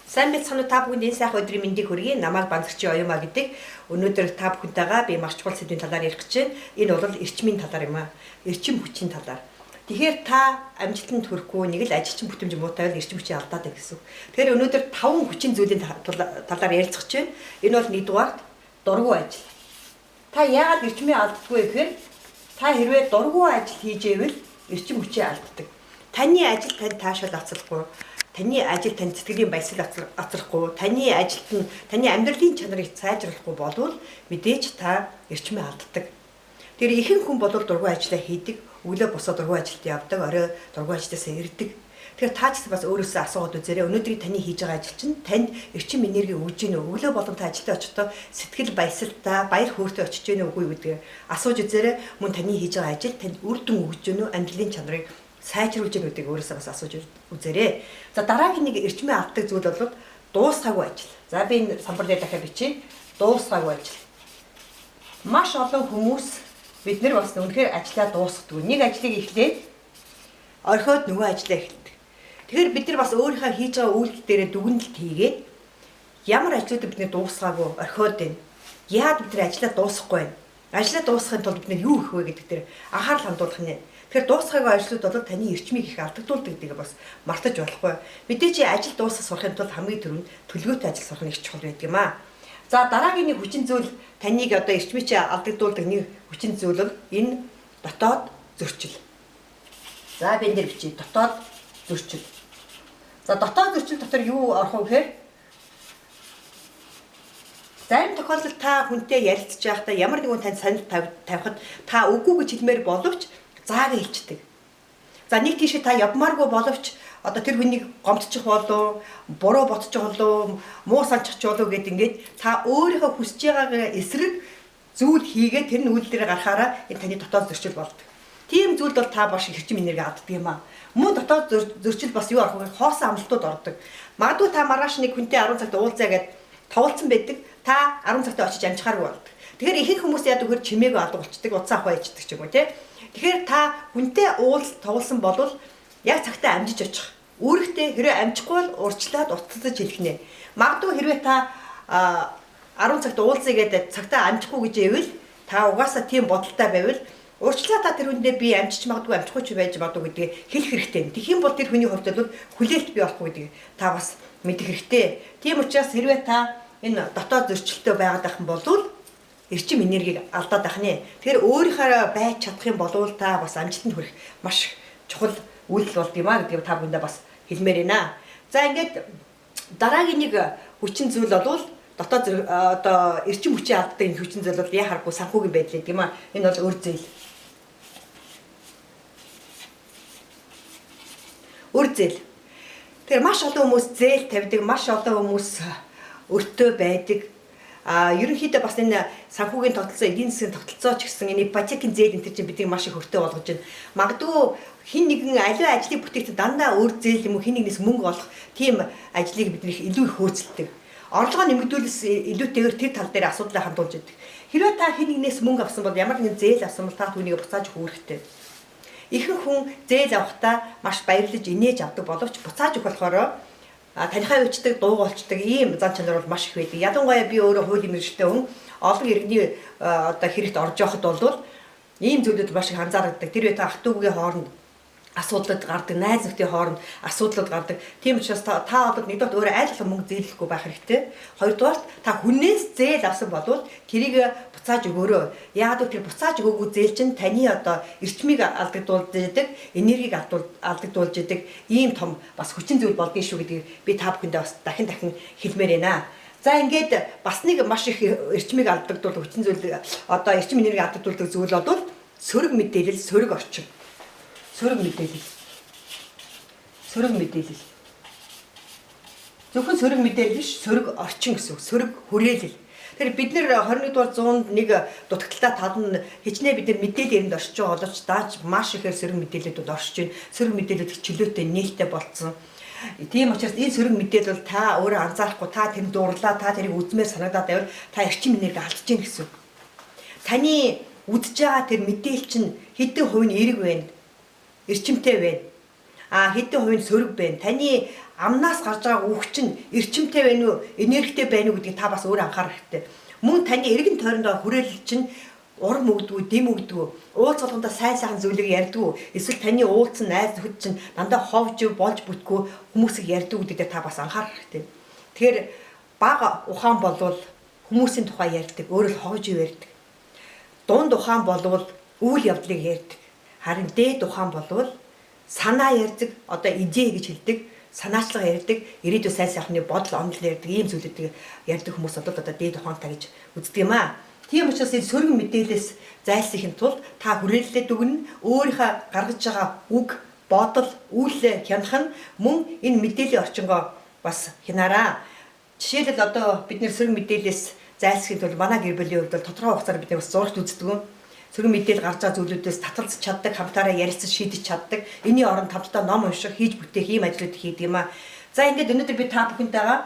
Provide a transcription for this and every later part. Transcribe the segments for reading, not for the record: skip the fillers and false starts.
Сайн байцгаана уу та бүхэнд энэ сайхан өдрийн мэндийг хүргэе. Намайг Банзагчийн Оюумаа гэдэг. Өнөөдөр та бүхэнтэйгээ би маш чухал сэдвийн талаар ярих гэж байна. Энэ бол эрчмийн талаар юм аа. Эрчим хүчийн талаар. Тэгэхээр та амжилтанд хүрэхгүй нэг л ажилчин бүтэмж муутай бол эрчим хүчийг алдаад байна гэсэн. Тэгэхээр өнөөдөр 5 хүчин зүйлийн талаар ярилцах гэж байна. Энэ бол нэгдүгээр дургу ажил. Та яагаад эрчмээ алддаггүй гэхээр та хэрвээ дургу ажил хийж ивэл эрчим хүчээ алддаг. Таны ажил танд таашаал авцлахгүй. Таны ажил танд сэтгэлийн баясгал авчрахгүй, таны ажилд нь таны амьдралын чанарыг сайжруулахгүй болвол мэдээж та эрчмээ алддаг. Тэр ихэнх хүн бол дургуй ажиллаа хийдэг, өглөө босоод дургуй ажилд явдаг, орой дургуй ажлаасаа ирдэг. Тэгэхээр та ч бас өөрөөсөө асуугаад үзээрэй. Өнөөдрийг таны хийж байгаа ажил чинь танд эрчим энерги өгж гинэ үү? Өглөө болон та ажилдаа очихдоо сэтгэл баясгалтай, баяр хөөртэй очиж гинэ үгүй гэдгийг асууж үзээрэй. Мөн таны хийж байгаа ажил танд үр дүн өгж гинэ үү? Амьдралын чанарыг сайжруулж байгаа гэдгийг өөрөөсөө бас асууж үзээрэй. За дараагийн нэг эрчмээ авдаг зүйл бол дуусгаагүй ажил. За би энэ самбар дээр дахиад бичиж дуусгаагүй ажил. Маш олон хүмүүс бид нар бас үнэхээр ажиллаа дуусгадаг. Нэг ажлыг эхлээд орхиод нөгөө ажлаа эхэлдэг. Тэгэхээр бид нар бас өөрийнхөө хийж байгаа үйлдэл дээрээ дүгнэлт хийгээд ямар ажлуудыг бид нар дуусгаагүй орхиод байна. Яагаад бид нар ажиллаа дуусгахгүй байна? Ажлаа дуусгахын тулд бид нар юу хийх вэ гэдэг дээр анхаарал хандуулах нь. Тэгэхээр дуусгаагүй ажлууд бол таны эрчмийг их алдагдуулдаг гэдгийг бас мартаж болохгүй. Мэдээж ажил дуусгах сурахын тулд хамгийн түрүүнд төлөвлөгөөтэй ажил сурах нь их чухал байдаг юм аа. За дараагийн нэг хүчин зүйл таныг одоо эрчмийг алдагдуулдаг нэг хүчин зүйл бол энэ дотоод зөрчил. За би энэ дээр бичиж дотоод зөрчил. За дотоод зөрчил дотор юу орох вэ гэхээр зарим тохиолдолд та хүнтэй ярилцж байхдаа ямар нэгэн танд санал тавихад та үгүй гэж хэлмээр боловч заагаа хэлчихдэг. За нэг тийшээ та явмааргүй боловч одоо тэр хүнийг гомдчих болов, буруу бодчих болов, муу санчих болов гэд ингээд та өөрийнхөө хүсэж байгаа эсрэг зүйл хийгээд тэр нь үйл дээр гарахаараа энэ таны дотоод зөрчил болдог. Тийм зүйл бол та баш эрчим энерги алддаг юм аа. Мөн дотоод зөрчил бас юу арах вэ? Хоосон амлалтууд ордог. Магадгүй та маргааш нэг хүнтэй 10 цагт уулзаа гэд товолцсон байдаг. Та 10 цагт очиж амжихааргүй болдог. Тэгэхээр ихэнх хүмүүс яадаг хөр чимээгүй алга болчдөг, уцаа хаваа ичдэг ч юм уу тий. Тэгэхээр та хүнтэй товолсон болвол яг цагтаа амжиж очих. Үүрэгтэй хэрэг амжихгүй бол урьдчилаад утасаж хэлэх нэ. Магадгүй хэрвээ та 10 цагт уулзъя гэдэг цагтаа амжихгүй гэж ивэл та угаасаа тийм бодолтой байвал урьдчилаа та тэр хүндээ би амжиж магадгүй амжихгүй ч байж магадгүй гэдгийг хэлэх хэрэгтэй. Тэгэх юм бол тэр хүний хувьд бол хүлээлт бий болохгүй гэдгийг та бас мэдэх хэрэгтэй. Тийм учраас хэрвээ та энэ дотоод зөрчилтэй байгаад байх юм бол эрчим энергийг алдаад байх нэ. Тэгэхээр өөрийнхөө байж чадах юм бол та бас амжилтанд хүрэх маш чухал үйлдэл болд юм а гэдгийг та бүхэндээ бас хэлмээр байна. За ингээд дараагийн нэг хүчин зүйл бол дотоод одоо эрчим хүчийн алддаг энэ хүчин зүйл бол яхааргүй санхүүгийн байдал гэдэг юм а. Энэ бол өр зээл. Өр зээл. Тэгэхээр маш олон хүмүүс зээл тавьдаг, маш олон хүмүүс өртөө байдаг. Ерөнхийдөө бас энэ санхүүгийн тогтолцоо, эдийн засгийн тогтолцоо ч гэсэн энэ ипотекийн зээл энэ чинь биднийг маш их өртөө болгож байна. Магадгүй хин нэгэн аливаа ажлыг бүтээхдээ дандаа өр зээл юм уу хин нэгнээс мөнгө олох тийм ажлыг бид нэх илүү их хөөцөлдөг. Орлогоо нэмэгдүүлээс илүүтэйгээр тэр тал дээр асуудлаа хандуулж байдаг. Хэрвээ та хин нэгнээс мөнгө авсан бол ямар нэгэн зээл авсан бол та түүнийг буцааж өгөх хэрэгтэй. Ихэнх хүн зээл авахдаа маш баярлаж инээж авдаг боловч буцааж өгөх болохоор танихаа өвчтөг дуугалцдаг ийм зан чанар бол маш их байдаг. Ялангуяа би өөрөө хуулийн мэргэжтэй хүн олон иргэний одоо хэрэгт орж явахад бол ийм зүйлүүд маш их анзаардаг. Тэр үе та ах トゥ угийн хооронд асуудлууд гардаг, найз нөхдийн хооронд асуудлууд гардаг. Тийм учраас та одоо нэгдүгээр өөрөө айлчлан мөнгө зээлэхгүй байх хэрэгтэй. Хоёрдугаар та хүнээс зээл авсан бол тэрийг буцааж өгөөрэй. Яагаад гэвэл тэр буцааж өгөөгүй зээл чинь таны одоо эрчмийг алдагдуулж идэг, энергийг алдагдуулж идэг ийм том бас хүчин зүйл болдгоо шүү гэдгийг би та бүхэндээ бас дахин хэлмээр байна. За ингээд бас нэг маш их эрчмийг алдагдуулдаг хүчин зүйл одоо эрчим энерги алдагдуулдаг зүйл бол сөрөг мэдээлэл, сөрөг орчин. Сөрөг мэдээлэл. Сөрөг мэдээлэл. Зөвхөн сөрөг мэдээлэл биш, сөрөг орчин гэсэн үг. Сөрөг хүрээлэл. Тэгэхээр бид нэр 21-р зуунд нэг дутагдaltaа тал нь хичнээн бид нар мэдээлэл энд оршиж байгаа боловч дааж маш ихээр сөрөг мэдээлэлүүд оршиж байна. Сөрөг мэдээлэлд чөлөөтэй нээлттэй болцсон. Тийм учраас энэ сөрөг мэдээлэл бол та өөрөө анзаарахгүй, та тэр дуурлаа, та тэрийг үзмээр санагдаад байвал та эрчим энерги алдаж гин гэсэн үг. Таны үдж байгаа тэр мэдээлэл чинь хэдэн хувь нь эерэг вэ? Эрчимтэй байна. хэдэн хувийн сөрөг байна. Таны амнаас гарч байгаа үг чинь эрчимтэй байна уу, энергитэй байна уу гэдгийг та бас өөрөө анхаарах хэрэгтэй. Мөн таны эргэн тойрондоо хүрээлэл чинь урам өгдөггүй, дэм өгдөггүй, уулз болгондоо сайн зүйлийг ярьдаггүй, эсвэл таны уулзсан найз нөхөд чинь дандаа ховж болж бүтггүй хүмүүсийг ярьдаг гэдэгт та бас анхаарах хэрэгтэй. Тэгэхээр бага ухаан болвол хүмүүсийн тухай ярьдаг, өөрөө л ховж ярьдаг. Дунд ухаан болвол үйл явдлыг ярьдаг. Харин дээд ухаан болвол санаа ярьдаг, одоо идэ гэж хэлдэг, санаачлага ярьдаг, ирээдүйн сайн сайхны бодол онол ярьдаг, ийм зүйлүүдийг ярьдаг хүмүүс одоо дээд ухаантай гэж үздэг юм аа. Тийм учраас энэ сөрөг мэдээлэлээс зайлсхийхин тулд та хүрээлэлд өгнө, өөрийнхөө гаргаж байгаа үг, бодол, үйлдэл хянах нь мөн энэ мэдээллийн орчингоо бас хянаараа. Жишээлбэл одоо бид нэр сөрөг мэдээлэлээс зайлсхийхин тулд манай гэр бүлийн хувьд бол тодорхой хугацаар бид бас зурагт үздэг. Сөрөг мэдээлэл гарч байгаа зүйлүүдээс таталзах чаддаг, хамтаараа ярилцаж шийдэж чаддаг. Энийн оронд хамтдаа ном унших, хийж бүтээх ийм ажлууд хийдэг юм аа. За ингээд өнөөдөр би та бүхэнтэйгээ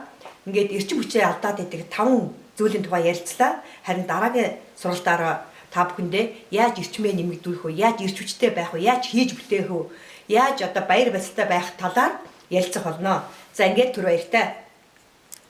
ингээд эрчим хүчээ алдаад идэг 5 зүйлийн тухай ярилцлаа. Харин дараагийн сургалтаараа та бүхэндээ яаж эрчмээ нэмэгдүүлэх вэ? Яаж эрч хүчтэй байх вэ? Яаж хийж бүтээх вэ? Яаж одоо баяр баясгалтай байх талаар ярилцах болно. За ингээд түр баяртай.